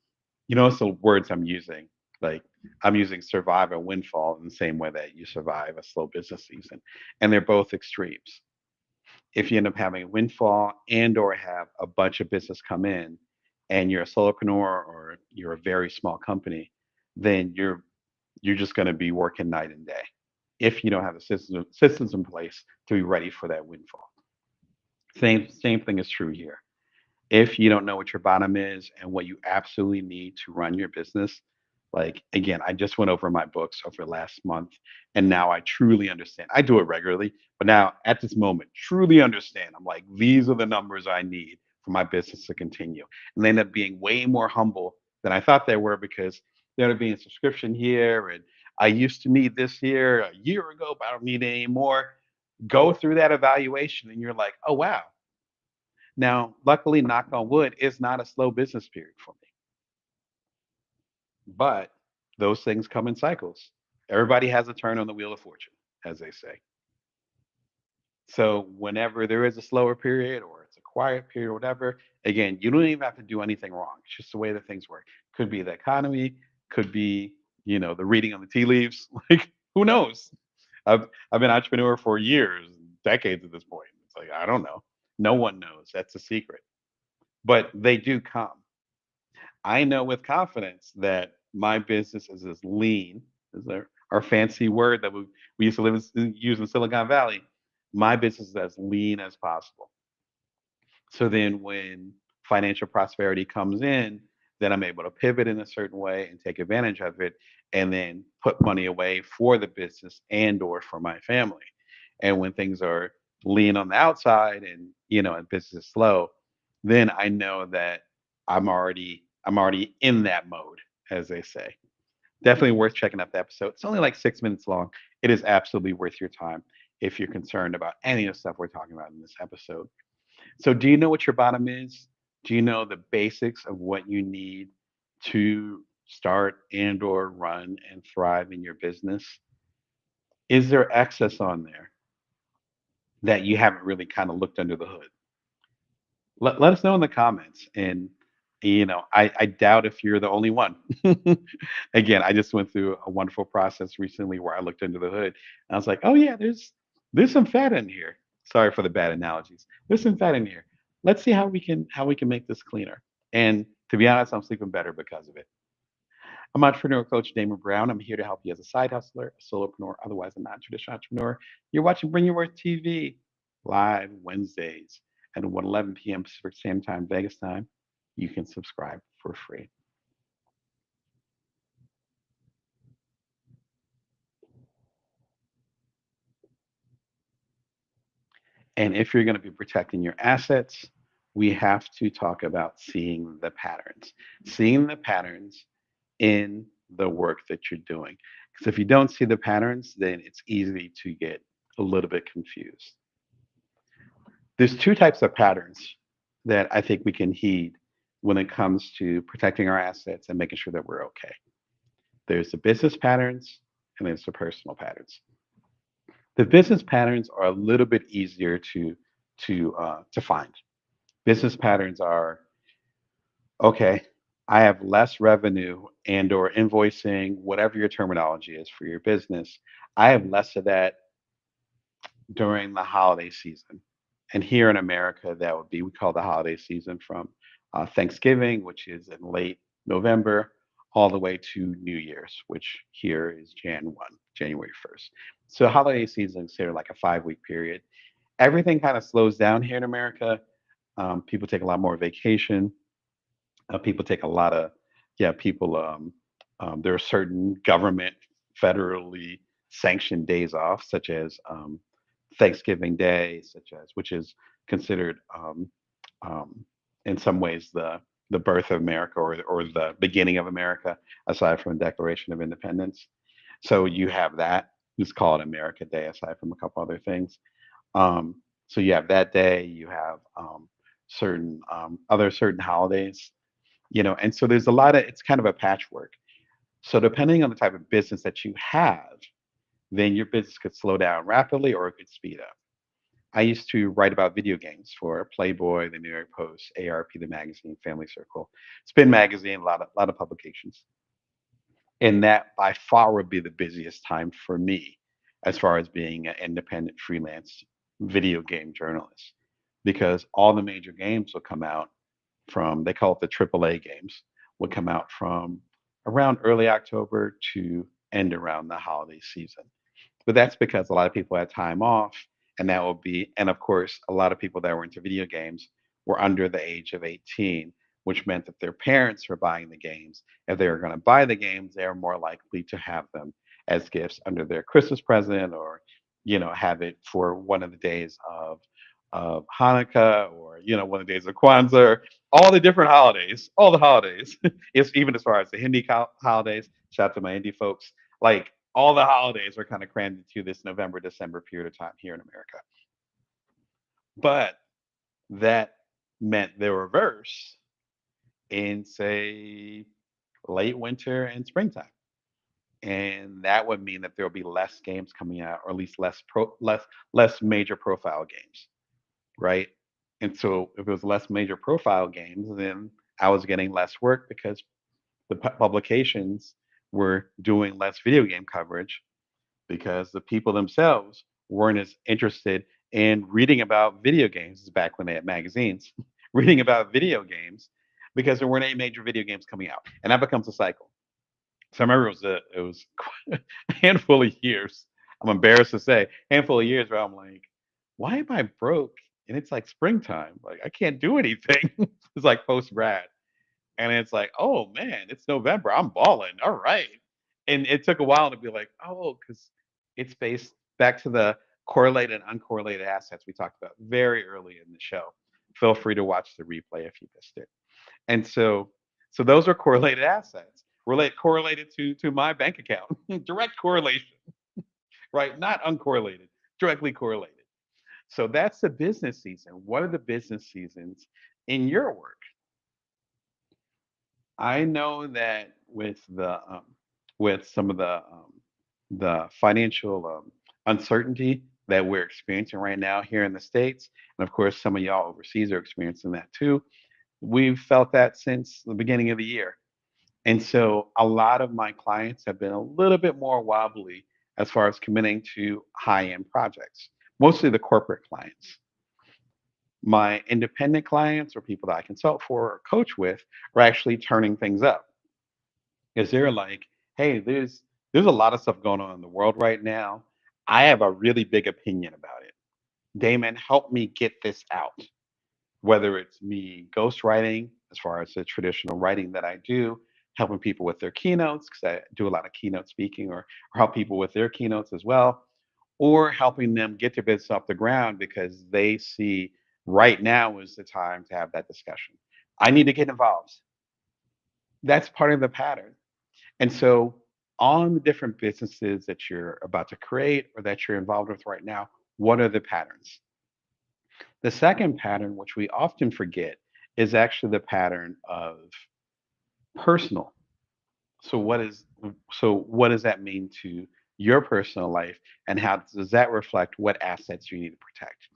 it's the words I'm using. Like I'm using survive a windfall in the same way that you survive a slow business season. And they're both extremes. If you end up having a windfall and or have a bunch of business come in and you're a solopreneur or you're a very small company, then you're just going to be working night and day if you don't have the systems in place to be ready for that windfall. Same thing is true here. If you don't know what your bottom is and what you absolutely need to run your business, like again, I just went over my books over last month and now I truly understand. I do it regularly, but now at this moment, truly understand. I'm like, these are the numbers I need for my business to continue. And they end up being way more humble than I thought they were because they end up being a subscription here. And I used to need this here a year ago, but I don't need it anymore. Go through that evaluation and you're like, oh, wow. Now, luckily, knock on wood, it's not a slow business period for me, but those things come in cycles. Everybody has a turn on the wheel of fortune, as they say. So whenever there is a slower period or it's a quiet period or whatever, again, you don't even have to do anything wrong. It's just the way that things work. Could be the economy, could be, the reading of the tea leaves. Like, who knows? I've been an entrepreneur for years, decades at this point. It's like, I don't know. No one knows. That's a secret. But they do come. I know with confidence that my business is as lean as our fancy word that we used to use in Silicon Valley. My business is as lean as possible. So then when financial prosperity comes in, then I'm able to pivot in a certain way and take advantage of it and then put money away for the business and or for my family. And when things are lean on the outside and business is slow, then I know that I'm already in that mode, as they say. Definitely worth checking out the episode. It's only like 6 minutes long. It is absolutely worth your time if you're concerned about any of the stuff we're talking about in this episode. So, do you know what your bottom is? Do you know the basics of what you need to start and or run and thrive in your business? Is there excess on there that you haven't really kind of looked under the hood? Let us know in the comments. And, I doubt if you're the only one. Again, I just went through a wonderful process recently where I looked under the hood and I was like, oh, yeah, there's some fat in here. Sorry for the bad analogies. There's some fat in here. Let's see how we can make this cleaner. And to be honest, I'm sleeping better because of it. I'm entrepreneur coach Damon Brown. I'm here to help you as a side hustler, a solopreneur, otherwise a non-traditional entrepreneur. You're watching Bring Your Worth TV live Wednesdays at 1:11 p.m. Pacific Standard Time, Vegas time. You can subscribe for free. And if you're going to be protecting your assets, we have to talk about seeing the patterns in the work that you're doing. Because if you don't see the patterns, then it's easy to get a little bit confused. There's two types of patterns that I think we can heed when it comes to protecting our assets and making sure that we're okay. There's the business patterns and there's the personal patterns. The business patterns are a little bit easier to find. Business patterns are okay. I have less revenue and or invoicing, whatever your terminology is for your business. I have less of that during the holiday season. And here in America, that would be, we call the holiday season from Thanksgiving, which is in late November, all the way to New Year's, which here is January 1st. So holiday season is here like a 5 week period. Everything kind of slows down here in America. People take a lot more vacation. People take a lot of, yeah, people, there are certain government federally sanctioned days off, such as Thanksgiving Day, such as which is considered um, in some ways the birth of America or the beginning of America, aside from the Declaration of Independence. So you have that. It's called America Day, aside from a couple other things. Um, so you have that day. You have certain other certain holidays, and so there's a lot of it's kind of a patchwork. So depending on the type of business that you have, then your business could slow down rapidly or it could speed up. I used to write about video games for Playboy, the New York Post, ARP, the magazine, Family Circle, Spin Magazine, a lot of publications. And that by far would be the busiest time for me as far as being an independent freelance video game journalist because all the major games will come out from, they call it the AAA games, would come out from around early October to end around the holiday season. But that's because a lot of people had time off, and that would be, and of course, a lot of people that were into video games were under the age of 18, which meant that their parents were buying the games. If they were going to buy the games, they were more likely to have them as gifts under their Christmas present or, have it for one of the days of Hanukkah or, one of the days of Kwanzaa, all the different holidays, all the holidays. It's even as far as the Hindi holidays. Shout out to my Hindi folks. Like all the holidays are kind of crammed into this November, December period of time here in America. But that meant the reverse in, say, late winter and springtime. And that would mean that there will be less games coming out, or at least less major profile games, right? And so if it was less major profile games, then I was getting less work because the publications were doing less video game coverage because the people themselves weren't as interested in reading about video games as back when they had magazines, reading about video games because there weren't any major video games coming out, and that becomes a cycle. So I remember it was a handful of years. I'm embarrassed to say, handful of years where I'm like, why am I broke? And it's like springtime. Like I can't do anything. It's like post grad. And it's like, oh man, it's November. I'm balling. All right. And it took a while to be like, oh, because it's based back to the correlated and uncorrelated assets we talked about very early in the show. Feel free to watch the replay if you missed it. And so those are correlated assets, correlated to my bank account, direct correlation, right? Not uncorrelated, directly correlated. So that's the business season. What are the business seasons in your work? I know that with some of the financial uncertainty that we're experiencing right now here in the states, and of course some of y'all overseas are experiencing that too. We've felt that since the beginning of the year, and so a lot of my clients have been a little bit more wobbly as far as committing to high-end projects. Mostly the corporate clients. My independent clients or people that I consult for or coach with are actually turning things up because they're like, hey, there's a lot of stuff going on in the world right now. I have a really big opinion about it. Damon, help me get this out. Whether it's me ghostwriting, as far as the traditional writing that I do, helping people with their keynotes, because I do a lot of keynote speaking or help people with their keynotes as well, or helping them get their business off the ground because they see right now is the time to have that discussion. I need to get involved. That's part of the pattern. And so, on the different businesses that you're about to create or that you're involved with right now, what are the patterns? The second pattern, which we often forget, is actually the pattern of personal. So what does that mean to your personal life, and how does that reflect what assets you need to protect?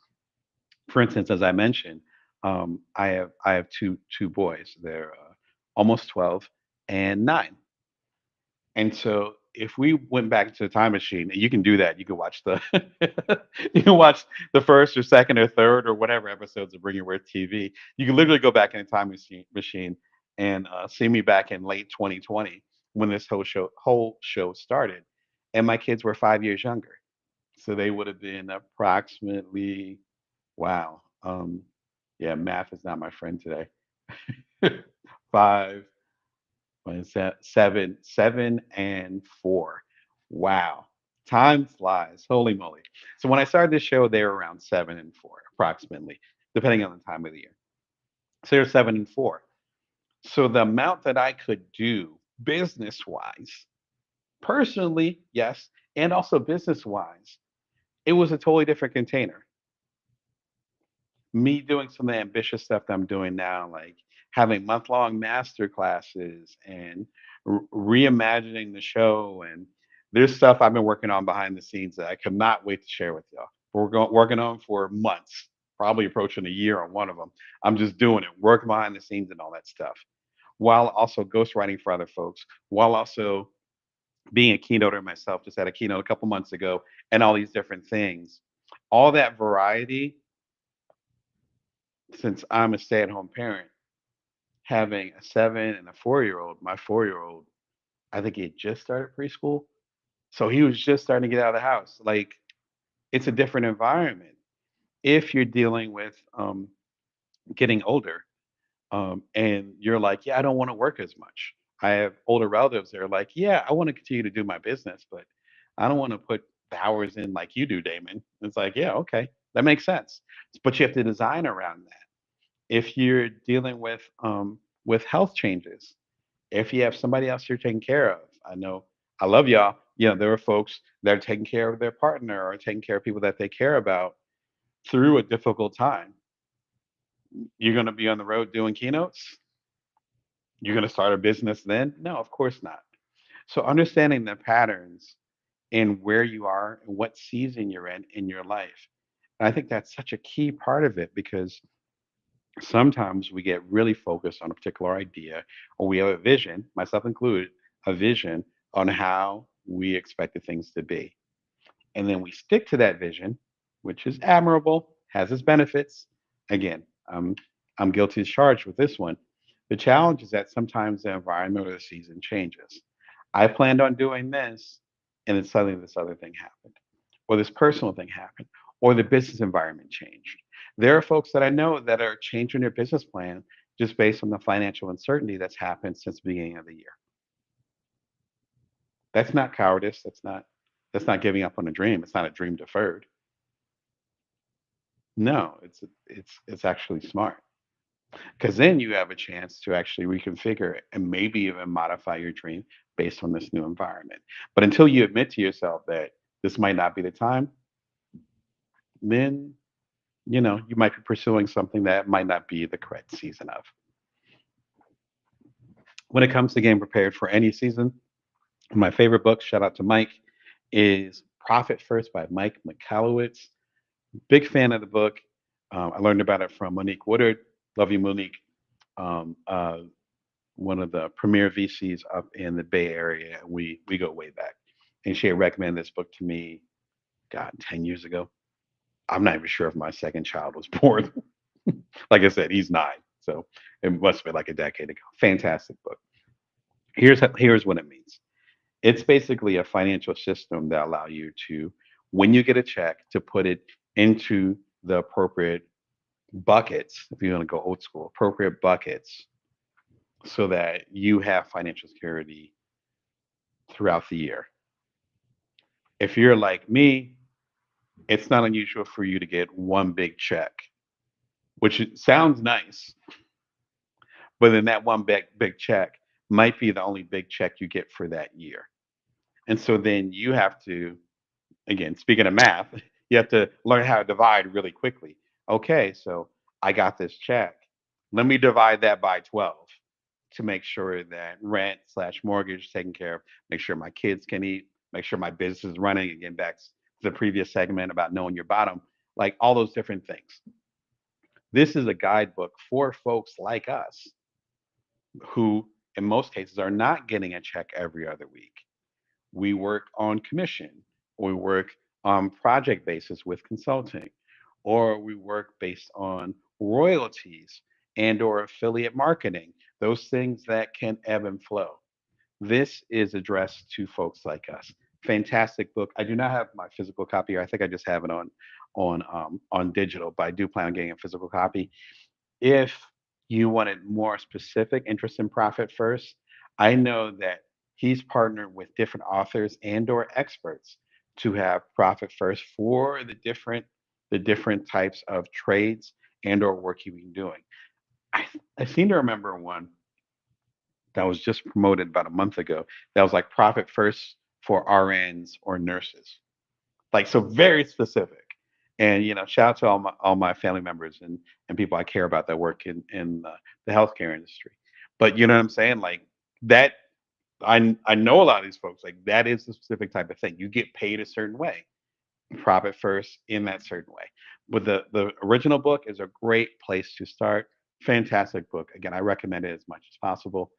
For instance, as I mentioned, I have two boys. They're almost 12 and 9. And so if we went back to the time machine, and you can do that, you can watch the you can watch the first or second or third or whatever episodes of Bring Your Worth TV. You can literally go back in a time machine and see me back in late 2020 when this whole show started, and my kids were 5 years younger, so they would have been approximately, wow, yeah, math is not my friend today. Five, what is that? 7 and 4. Wow. Time flies. Holy moly. So when I started this show, they were around 7 and 4, approximately, depending on the time of the year. So they're 7 and 4. So the amount that I could do business wise, personally, yes, and also business wise, it was a totally different container. Me doing some of the ambitious stuff that I'm doing now, like having month-long master classes and reimagining the show. And there's stuff I've been working on behind the scenes that I cannot wait to share with y'all. Working on for months, probably approaching a year on one of them. I'm just doing it, working behind the scenes and all that stuff, while also ghostwriting for other folks, while also being a keynoter myself. Just had a keynote a couple months ago, and all these different things. All that variety, since I'm a stay-at-home parent, having a 7 and a 4 year old. My 4 year old, I think he had just started preschool. So he was just starting to get out of the house. Like, it's a different environment. If you're dealing with getting older, and you're like, yeah, I don't want to work as much. I have older relatives that are like, yeah, I want to continue to do my business, but I don't want to put the hours in like you do, Damon. It's like, yeah, okay, that makes sense. But you have to design around that. If you're dealing with health changes, if you have somebody else you're taking care of, I know, I love y'all. You know, there are folks that are taking care of their partner or taking care of people that they care about through a difficult time. You're going to be on the road doing keynotes. You're going to start a business then? No, of course not. So understanding the patterns in where you are and what season you're in your life. And I think that's such a key part of it, because sometimes we get really focused on a particular idea, or we have a vision, myself included, a vision on how we expected things to be. And then we stick to that vision, which is admirable, has its benefits. Again, I'm guilty as charged with this one. The challenge is that sometimes the environment or the season changes. I planned on doing this, and then suddenly this other thing happened, or this personal thing happened, or the business environment changed. There are folks that I know that are changing their business plan just based on the financial uncertainty that's happened since the beginning of the year. That's not cowardice. That's not giving up on a dream. It's not a dream deferred. No, it's actually smart, because then you have a chance to actually reconfigure it and maybe even modify your dream based on this new environment. But until you admit to yourself that this might not be the time, then you might be pursuing something that might not be the correct season of. When it comes to getting prepared for any season, my favorite book, shout out to Mike, is Profit First by Mike Michalowicz. Big fan of the book. I learned about it from Monique Woodard. Love you, Monique. Um, uh, One of the premier VCs up in the Bay Area. We go way back, and she had recommended this book to me, God, 10 years ago. I'm not even sure if my second child was born. Like I said, he's 9, so it must have been like a decade ago. Fantastic book. Here's what it means. It's basically a financial system that allow you to, when you get a check, to put it into the appropriate buckets. If you want to go old school, appropriate buckets, so that you have financial security throughout the year. If you're like me, It's not unusual for you to get one big check, which sounds nice, but then that one big check might be the only big check you get for that year. And so then you have to, again, speaking of math, you have to learn how to divide really quickly. Okay, so I got this check. Let me divide that by 12 to make sure that rent slash mortgage is taken care of, make sure my kids can eat, make sure my business is running. Again, back to the previous segment about knowing your bottom, like all those different things. This is a guidebook for folks like us who, in most cases, are not getting a check every other week. We work on commission, we work on project basis with consulting, or we work based on royalties and or affiliate marketing, those things that can ebb and flow. This is addressed to folks like us. Fantastic book. I do not have my physical copy. I think I just have it on digital, but I do plan on getting a physical copy. If you wanted more specific interest in profit first, I know that he's partnered with different authors and or experts to have profit first for the different types of trades and or work you've been doing. I, I seem to remember one that was just promoted about a month ago that was like profit first for RNs or nurses. Like so very specific. And shout out to all my family members and people I care about that work in the healthcare industry. But you know what I'm saying? Like that I know a lot of these folks, like that is the specific type of thing. You get paid a certain way, profit first in that certain way. But the original book is a great place to start. Fantastic book. Again, I recommend it as much as possible.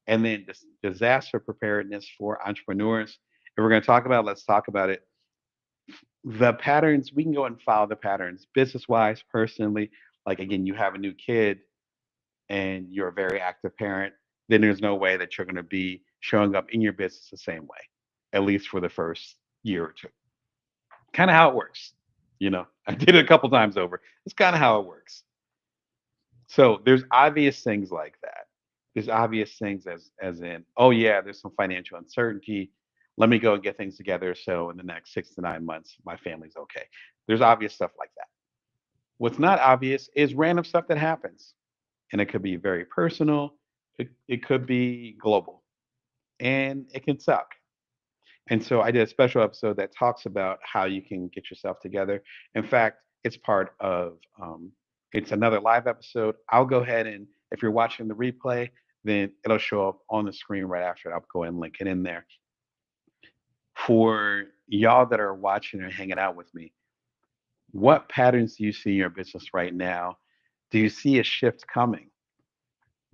And then disaster preparedness for entrepreneurs. If we're going to talk about it, let's talk about it. The patterns, we can go and follow the patterns business wise, personally. Like, again, you have a new kid and you're a very active parent, then there's no way that you're going to be showing up in your business the same way, at least for the first year or two. Kind of how it works. I did it a couple times over. It's kind of how it works. So there's obvious things like that. There's obvious things as in, oh yeah, there's some financial uncertainty. Let me go and get things together so in the next 6 to 9 months my family's okay. There's obvious stuff like that. What's not obvious is random stuff that happens. And it could be very personal, it could be global, and it can suck. And so I did a special episode that talks about how you can get yourself together. In fact, it's part of it's another live episode. I'll go ahead and if you're watching the replay, then it'll show up on the screen right after it. I'll go ahead and link it in there. For y'all that are watching and hanging out with me, what patterns do you see in your business right now? Do you see a shift coming?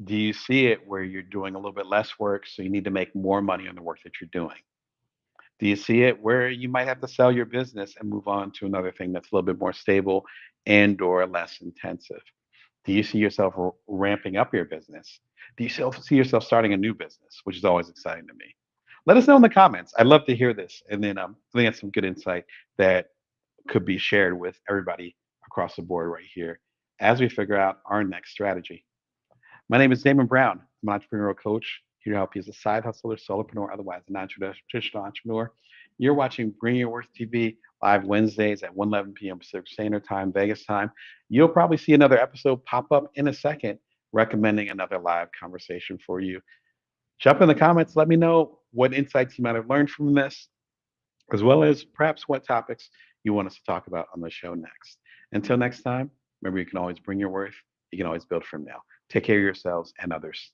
Do you see it where you're doing a little bit less work, so you need to make more money on the work that you're doing? Do you see it where you might have to sell your business and move on to another thing that's a little bit more stable and or less intensive? Do you see yourself ramping up your business? Do you still see yourself starting a new business, which is always exciting to me? Let us know in the comments. I'd love to hear this. And then I think that's some good insight that could be shared with everybody across the board right here as we figure out our next strategy. My name is Damon Brown. I'm an entrepreneurial coach here to help you as a side hustler, solopreneur, otherwise a non-traditional entrepreneur. You're watching Bring Your Worth TV live Wednesdays at 1:11 p.m. Pacific Standard Time, Vegas time. You'll probably see another episode pop up in a second, recommending another live conversation for you. Jump in the comments. Let me know what insights you might have learned from this, as well as perhaps what topics you want us to talk about on the show next. Until next time, remember you can always bring your worth. You can always build from now. Take care of yourselves and others.